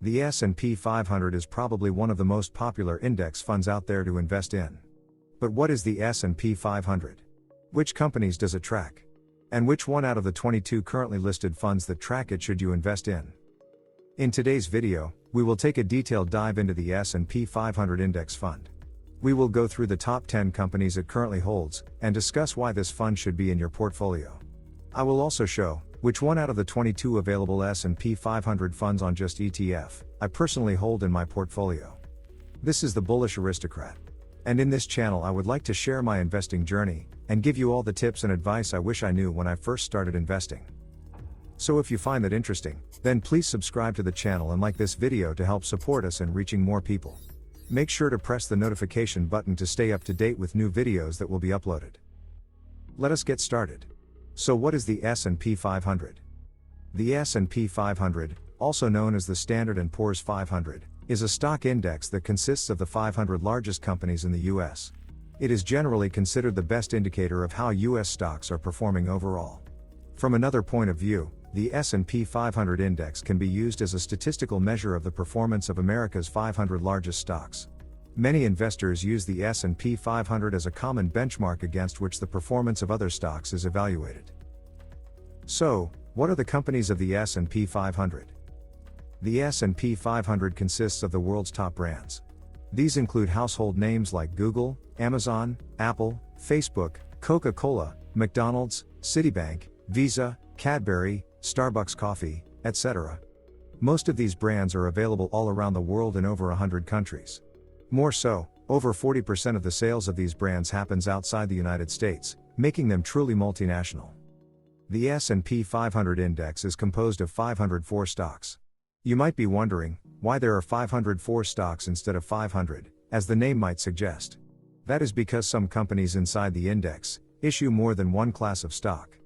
The S&P 500 is probably one of the most popular index funds out there to invest in. But what is the S&P 500? Which companies does it track? And which one out of the 22 currently listed funds that track it should you invest in? In today's video, we will take a detailed dive into the S&P 500 index fund. We will go through the top 10 companies it currently holds, and discuss why this fund should be in your portfolio. I will also show which one out of the 22 available S&P 500 funds on just ETF I personally hold in my portfolio. This is the Bullish Aristocrat. And in this channel I would like to share my investing journey, and give you all the tips and advice I wish I knew when I first started investing. So if you find that interesting, then please subscribe to the channel and like this video to help support us in reaching more people. Make sure to press the notification button to stay up to date with new videos that will be uploaded. Let us get started. So what is the S&P 500? The S&P 500, also known as the Standard & Poor's 500, is a stock index that consists of the 500 largest companies in the US. It is generally considered the best indicator of how US stocks are performing overall. From another point of view, the S&P 500 index can be used as a statistical measure of the performance of America's 500 largest stocks. Many investors use the S&P 500 as a common benchmark against which the performance of other stocks is evaluated. So, what are the companies of the S&P 500? The S&P 500 consists of the world's top brands. These include household names like Google, Amazon, Apple, Facebook, Coca-Cola, McDonald's, Citibank, Visa, Cadbury, Starbucks Coffee, etc. Most of these brands are available all around the world in over 100 countries. More so, over 40% of the sales of these brands happens outside the United States, making them truly multinational. The S&P 500 index is composed of 504 stocks. You might be wondering, why there are 504 stocks instead of 500, as the name might suggest. That is because some companies inside the index issue more than one class of stock.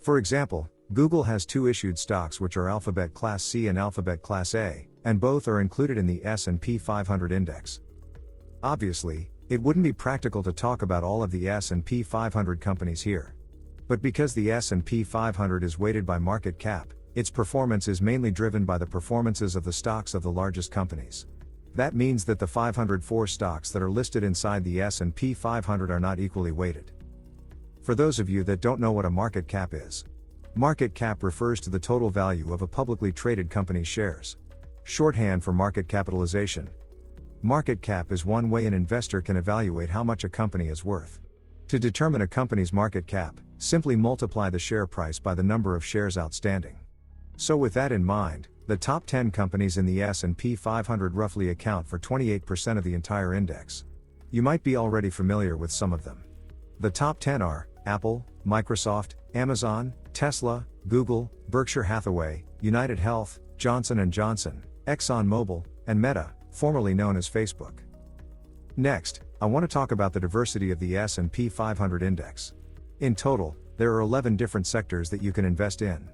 For example, Google has two issued stocks which are Alphabet Class C and Alphabet Class A, and both are included in the S&P 500 index. Obviously, it wouldn't be practical to talk about all of the S&P 500 companies here. But because the S&P 500 is weighted by market cap, its performance is mainly driven by the performances of the stocks of the largest companies. That means that the 504 stocks that are listed inside the S&P 500 are not equally weighted. For those of you that don't know what a market cap is, market cap refers to the total value of a publicly traded company's shares. Shorthand for market capitalization. Market cap is one way an investor can evaluate how much a company is worth. To determine a company's market cap, simply multiply the share price by the number of shares outstanding. So with that in mind, the top 10 companies in the S&P 500 roughly account for 28% of the entire index. You might be already familiar with some of them. The top 10 are Apple, Microsoft, Amazon, Tesla, Google, Berkshire Hathaway, United Health, Johnson & Johnson, ExxonMobil, and Meta, formerly known as Facebook. Next, I want to talk about the diversity of the S&P 500 index. In total, there are 11 different sectors that you can invest in.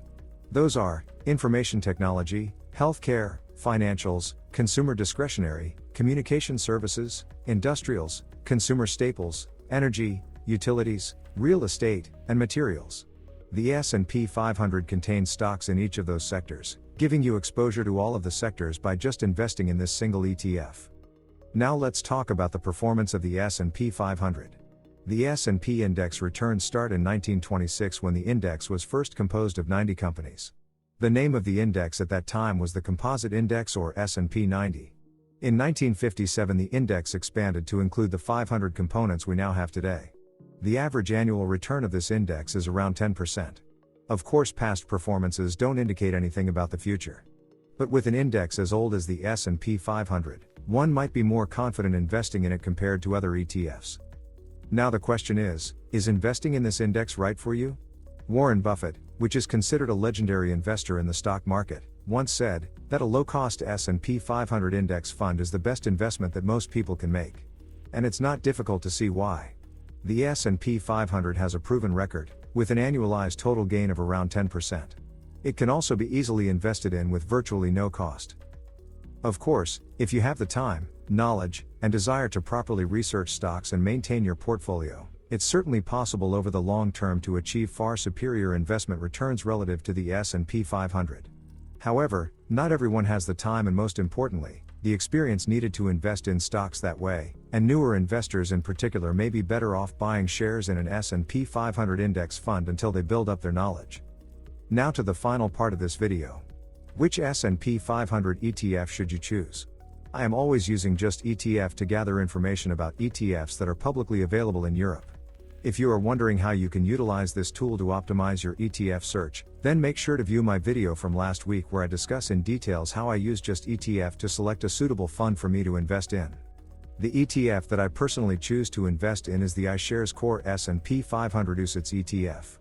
Those are information technology, healthcare, financials, consumer discretionary, communication services, industrials, consumer staples, energy, utilities, real estate, and materials. The S&P 500 contains stocks in each of those sectors, giving you exposure to all of the sectors by just investing in this single ETF. Now let's talk about the performance of the S&P 500. The S&P index returns start in 1926 when the index was first composed of 90 companies. The name of the index at that time was the Composite Index or S&P 90. In 1957 the index expanded to include the 500 components we now have today. The average annual return of this index is around 10%. Of course, past performances don't indicate anything about the future. But with an index as old as the S&P 500, one might be more confident investing in it compared to other ETFs. Now the question is investing in this index right for you? Warren Buffett, which is considered a legendary investor in the stock market, once said that a low-cost S&P 500 index fund is the best investment that most people can make. And it's not difficult to see why. The S&P 500 has a proven record, with an annualized total gain of around 10%. It can also be easily invested in with virtually no cost. Of course, if you have the time, knowledge, and desire to properly research stocks and maintain your portfolio, it's certainly possible over the long term to achieve far superior investment returns relative to the S&P 500. However, not everyone has the time and most importantly, the experience needed to invest in stocks that way, and newer investors in particular may be better off buying shares in an S&P 500 index fund until they build up their knowledge. Now to the final part of this video. Which S&P 500 ETF should you choose? I am always using just ETF to gather information about ETFs that are publicly available in Europe. If you are wondering how you can utilize this tool to optimize your ETF search, then make sure to view my video from last week where I discuss in details how I use just ETF to select a suitable fund for me to invest in. The ETF that I personally choose to invest in is the iShares Core S&P 500 UCITS ETF.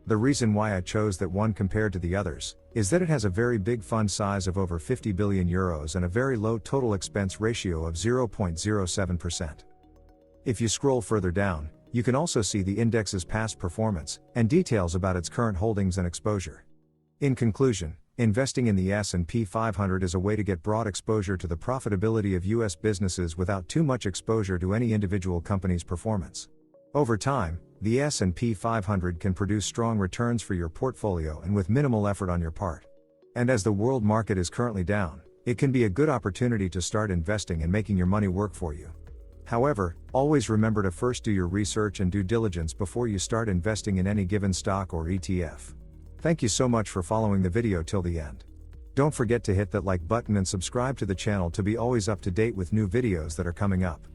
The reason why I chose that one compared to the others is that it has a very big fund size of over 50 billion euros and a very low total expense ratio of 0.07%. If you scroll further down, you can also see the index's past performance and details about its current holdings and exposure. In conclusion, investing in the S&P 500 is a way to get broad exposure to the profitability of US businesses without too much exposure to any individual company's performance. Over time, the S&P 500 can produce strong returns for your portfolio and with minimal effort on your part. And as the world market is currently down, it can be a good opportunity to start investing and making your money work for you. However, always remember to first do your research and due diligence before you start investing in any given stock or ETF. Thank you so much for following the video till the end. Don't forget to hit that like button and subscribe to the channel to be always up to date with new videos that are coming up.